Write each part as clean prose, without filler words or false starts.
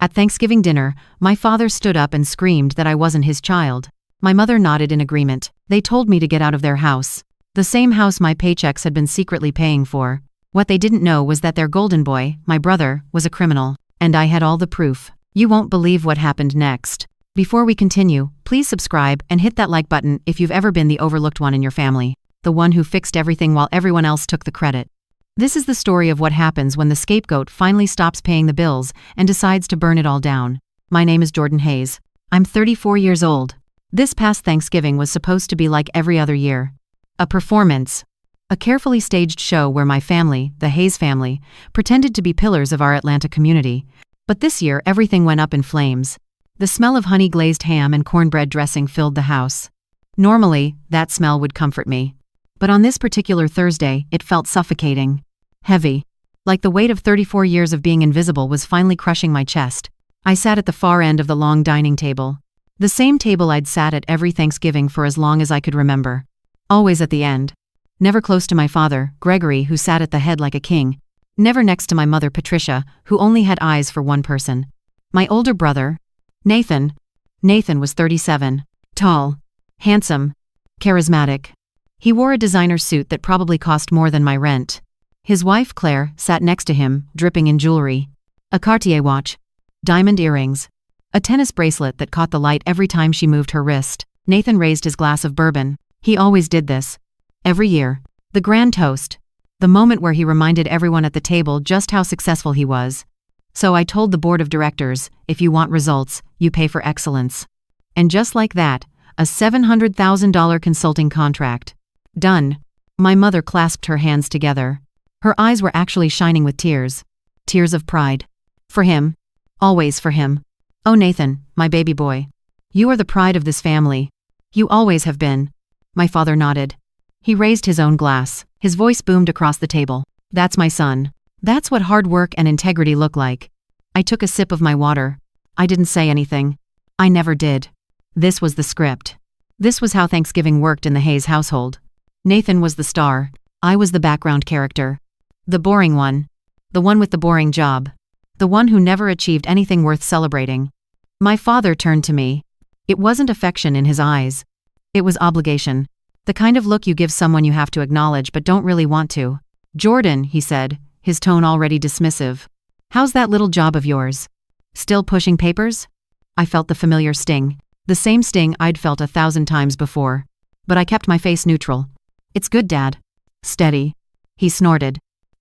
At Thanksgiving dinner, my father stood up and screamed that I wasn't his child. My mother nodded in agreement. They told me to get out of their house. The same house my paychecks had been secretly paying for. What they didn't know was that their golden boy, my brother, was a criminal. And I had all the proof. You won't believe what happened next. Before we continue, please subscribe and hit that like button if you've ever been the overlooked one in your family. The one who fixed everything while everyone else took the credit. This is the story of what happens when the scapegoat finally stops paying the bills and decides to burn it all down. My name is Jordan Hayes. I'm 34 years old. This past Thanksgiving was supposed to be like every other year. A performance. A carefully staged show where my family, the Hayes family, pretended to be pillars of our Atlanta community. But this year everything went up in flames. The smell of honey-glazed ham and cornbread dressing filled the house. Normally, that smell would comfort me. But on this particular Thursday, it felt suffocating. Heavy. Like the weight of 34 years of being invisible was finally crushing my chest. I sat at the far end of the long dining table. The same table I'd sat at every Thanksgiving for as long as I could remember. Always at the end. Never close to my father, Gregory, who sat at the head like a king. Never next to my mother, Patricia, who only had eyes for one person. My older brother, Nathan. Nathan was 37. Tall. Handsome. Charismatic. He wore a designer suit that probably cost more than my rent. His wife, Claire, sat next to him, dripping in jewelry. A Cartier watch. Diamond earrings. A tennis bracelet that caught the light every time she moved her wrist. Nathan raised his glass of bourbon. He always did this. Every year. The grand toast. The moment where he reminded everyone at the table just how successful he was. So I told the board of directors, if you want results, you pay for excellence. And just like that, a $700,000 consulting contract. Done. My mother clasped her hands together. Her eyes were actually shining with tears. Tears of pride. For him. Always for him. Oh Nathan, my baby boy. You are the pride of this family. You always have been. My father nodded. He raised his own glass. His voice boomed across the table. That's my son. That's what hard work and integrity look like. I took a sip of my water. I didn't say anything. I never did. This was the script. This was how Thanksgiving worked in the Hayes household. Nathan was the star. I was the background character. The boring one. The one with the boring job. The one who never achieved anything worth celebrating. My father turned to me. It wasn't affection in his eyes. It was obligation. The kind of look you give someone you have to acknowledge but don't really want to. Jordan, he said, his tone already dismissive. How's that little job of yours? Still pushing papers? I felt the familiar sting. The same sting I'd felt 1,000 times before. But I kept my face neutral. It's good, Dad. Steady. He snorted.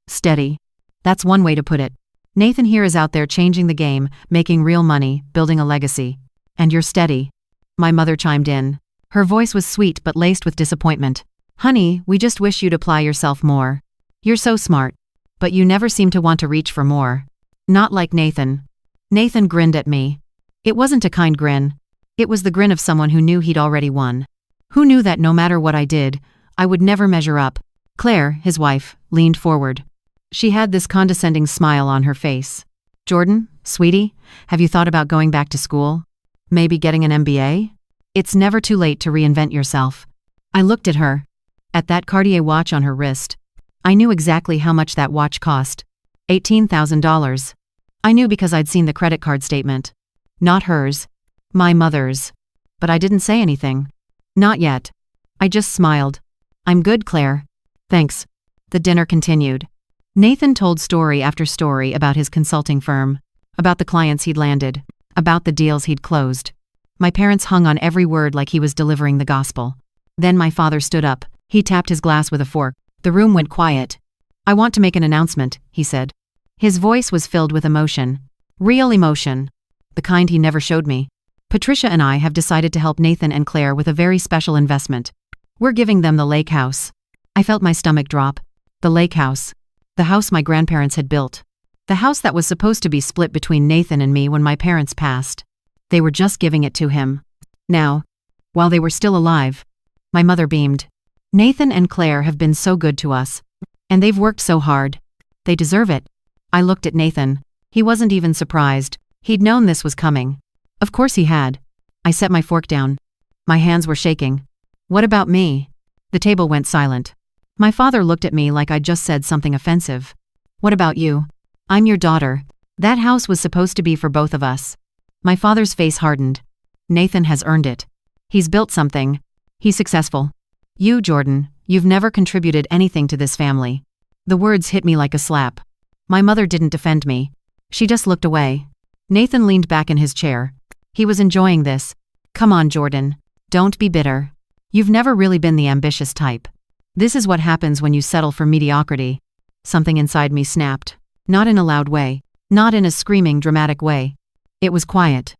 Steady. That's one way to put it. Nathan here is out there changing the game, making real money, building a legacy. And you're steady. My mother chimed in. Her voice was sweet but laced with disappointment. Honey, we just wish you'd apply yourself more. You're so smart. But you never seem to want to reach for more. Not like Nathan. Nathan grinned at me. It wasn't a kind grin. It was the grin of someone who knew he'd already won. Who knew that no matter what I did, I would never measure up. Claire, his wife, leaned forward. She had this condescending smile on her face. Jordan, sweetie, have you thought about going back to school? Maybe getting an MBA? It's never too late to reinvent yourself. I looked at her. At that Cartier watch on her wrist. I knew exactly how much that watch cost. $18,000. I knew because I'd seen the credit card statement. Not hers. My mother's. But I didn't say anything. Not yet. I just smiled. I'm good, Claire. Thanks. The dinner continued. Nathan told story after story about his consulting firm. About the clients he'd landed. About the deals he'd closed. My parents hung on every word like he was delivering the gospel. Then my father stood up. He tapped his glass with a fork. The room went quiet. I want to make an announcement, he said. His voice was filled with emotion. Real emotion. The kind he never showed me. Patricia and I have decided to help Nathan and Claire with a very special investment. We're giving them the lake house. I felt my stomach drop. The lake house. The house my grandparents had built. The house that was supposed to be split between Nathan and me when my parents passed. They were just giving it to him. Now, while they were still alive. My mother beamed. Nathan and Claire have been so good to us. And they've worked so hard. They deserve it. I looked at Nathan. He wasn't even surprised. He'd known this was coming. Of course he had. I set my fork down. My hands were shaking. What about me? The table went silent. My father looked at me like I'd just said something offensive. What about you? I'm your daughter. That house was supposed to be for both of us. My father's face hardened. Nathan has earned it. He's built something. He's successful. You, Jordan, you've never contributed anything to this family. The words hit me like a slap. My mother didn't defend me. She just looked away. Nathan leaned back in his chair. He was enjoying this. Come on, Jordan. Don't be bitter. You've never really been the ambitious type. This is what happens when you settle for mediocrity. Something inside me snapped. Not in a loud way. Not in a screaming, dramatic way. It was quiet.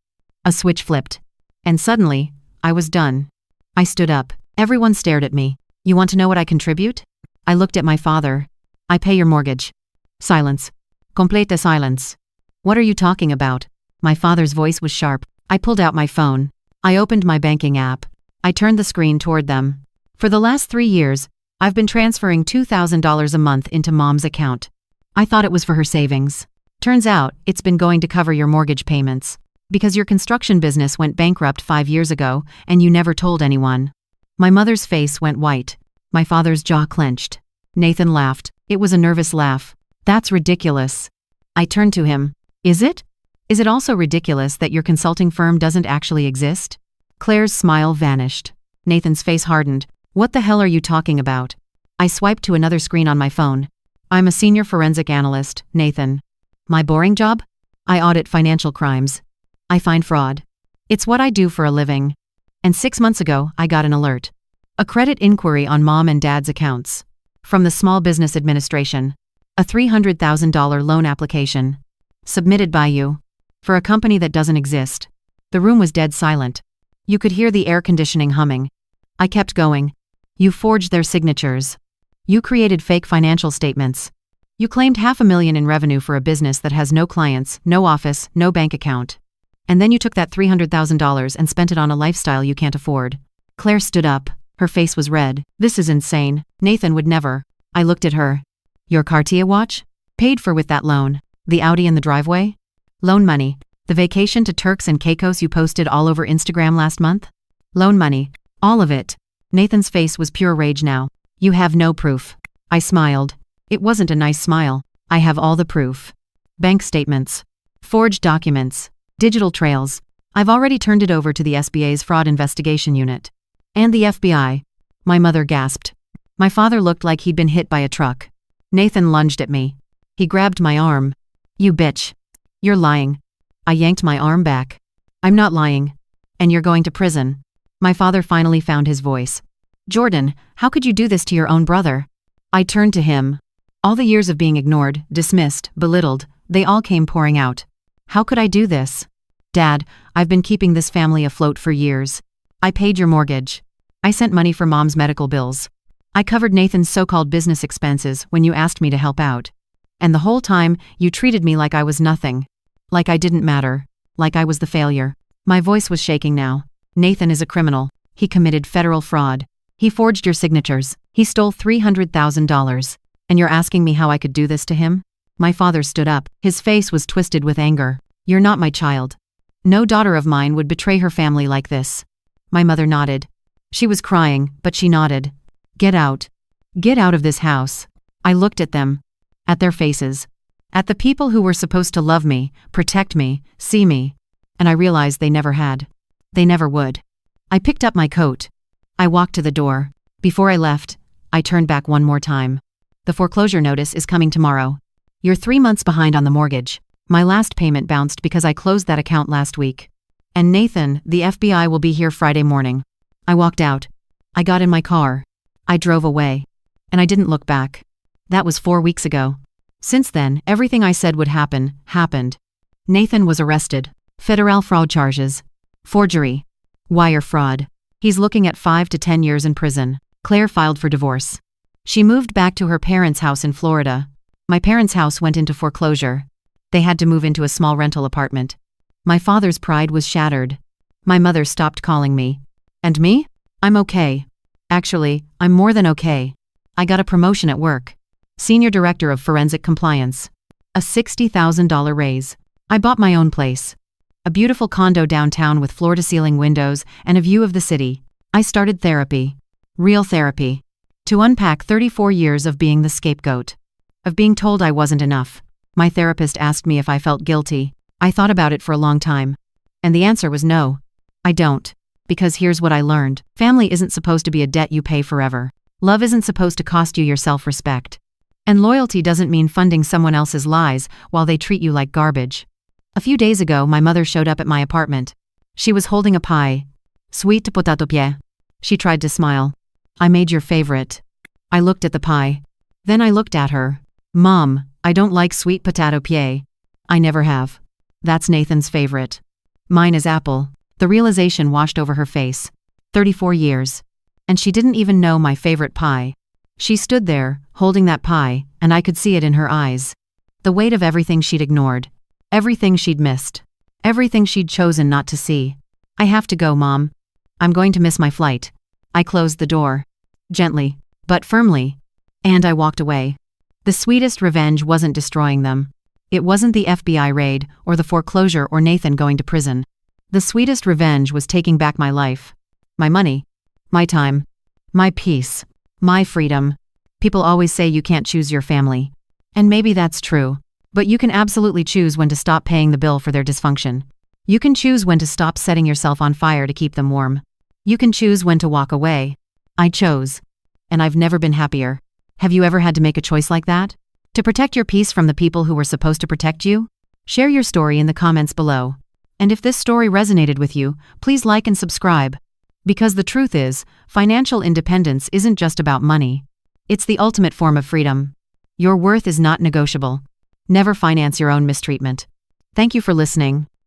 A switch flipped. And suddenly, I was done. I stood up. Everyone stared at me. You want to know what I contribute? I looked at my father. I pay your mortgage. Silence. Complete silence. What are you talking about? My father's voice was sharp. I pulled out my phone. I opened my banking app. I turned the screen toward them. For the last 3 years, I've been transferring $2,000 a month into Mom's account. I thought it was for her savings. Turns out, it's been going to cover your mortgage payments. Because your construction business went bankrupt 5 years ago, and you never told anyone. My mother's face went white. My father's jaw clenched. Nathan laughed. It was a nervous laugh. That's ridiculous. I turned to him. Is it? Is it also ridiculous that your consulting firm doesn't actually exist? Claire's smile vanished. Nathan's face hardened. What the hell are you talking about? I swiped to another screen on my phone. I'm a senior forensic analyst, Nathan. My boring job? I audit financial crimes. I find fraud. It's what I do for a living. And 6 months ago, I got an alert. A credit inquiry on Mom and Dad's accounts. From the Small Business Administration. A $300,000 loan application. Submitted by you. For a company that doesn't exist. The room was dead silent. You could hear the air conditioning humming. I kept going. You forged their signatures. You created fake financial statements. You claimed $500,000 in revenue for a business that has no clients, no office, no bank account. And then you took that $300,000 and spent it on a lifestyle you can't afford. Claire stood up. Her face was red. This is insane. Nathan would never. I looked at her. Your Cartier watch? Paid for with that loan. The Audi in the driveway? Loan money. The vacation to Turks and Caicos you posted all over Instagram last month? Loan money. All of it. Nathan's face was pure rage now. You have no proof. I smiled. It wasn't a nice smile. I have all the proof. Bank statements. Forged documents. Digital trails. I've already turned it over to the SBA's fraud investigation unit. And the FBI. My mother gasped. My father looked like he'd been hit by a truck. Nathan lunged at me. He grabbed my arm. You bitch. You're lying. I yanked my arm back. I'm not lying. And you're going to prison. My father finally found his voice. Jordan, how could you do this to your own brother? I turned to him. All the years of being ignored, dismissed, belittled, they all came pouring out. How could I do this? Dad, I've been keeping this family afloat for years. I paid your mortgage. I sent money for Mom's medical bills. I covered Nathan's so-called business expenses when you asked me to help out. And the whole time, you treated me like I was nothing. Like I didn't matter. Like I was the failure. My voice was shaking now. Nathan is a criminal. He committed federal fraud. He forged your signatures. He stole $300,000. And you're asking me how I could do this to him? My father stood up. His face was twisted with anger. You're not my child. No daughter of mine would betray her family like this. My mother nodded. She was crying, but she nodded. Get out. Get out of this house. I looked at them. At their faces. At the people who were supposed to love me, protect me, see me. And I realized they never had. They never would. I picked up my coat. I walked to the door. Before I left, I turned back one more time. The foreclosure notice is coming tomorrow. You're 3 months behind on the mortgage. My last payment bounced because I closed that account last week. And Nathan, the FBI will be here Friday morning. I walked out. I got in my car. I drove away. And I didn't look back. That was 4 weeks ago. Since then, everything I said would happen, happened. Nathan was arrested. Federal fraud charges. Forgery. Wire fraud. He's looking at 5 to 10 years in prison. Claire filed for divorce. She moved back to her parents' house in Florida. My parents' house went into foreclosure. They had to move into a small rental apartment. My father's pride was shattered. My mother stopped calling me. And me? I'm okay. Actually, I'm more than okay. I got a promotion at work. Senior Director of Forensic Compliance. A $60,000 raise. I bought my own place. A beautiful condo downtown with floor-to-ceiling windows and a view of the city. I started therapy. Real therapy. To unpack 34 years of being the scapegoat. Of being told I wasn't enough. My therapist asked me if I felt guilty. I thought about it for a long time. And the answer was no. I don't. Because here's what I learned. Family isn't supposed to be a debt you pay forever. Love isn't supposed to cost you your self-respect. And loyalty doesn't mean funding someone else's lies while they treat you like garbage. A few days ago, my mother showed up at my apartment. She was holding a pie. Sweet potato pie. She tried to smile. I made your favorite. I looked at the pie. Then I looked at her. Mom, I don't like sweet potato pie. I never have. That's Nathan's favorite. Mine is apple. The realization washed over her face. 34 years. And she didn't even know my favorite pie. She stood there, holding that pie, and I could see it in her eyes. The weight of everything she'd ignored. Everything she'd missed. Everything she'd chosen not to see. I have to go, Mom. I'm going to miss my flight. I closed the door. Gently, but firmly. And I walked away. The sweetest revenge wasn't destroying them. It wasn't the FBI raid, or the foreclosure, or Nathan going to prison. The sweetest revenge was taking back my life. My money. My time. My peace. My freedom. People always say you can't choose your family. And maybe that's true. But you can absolutely choose when to stop paying the bill for their dysfunction. You can choose when to stop setting yourself on fire to keep them warm. You can choose when to walk away. I chose. And I've never been happier. Have you ever had to make a choice like that? To protect your peace from the people who were supposed to protect you? Share your story in the comments below. And if this story resonated with you, please like and subscribe. Because the truth is, financial independence isn't just about money. It's the ultimate form of freedom. Your worth is not negotiable. Never finance your own mistreatment. Thank you for listening.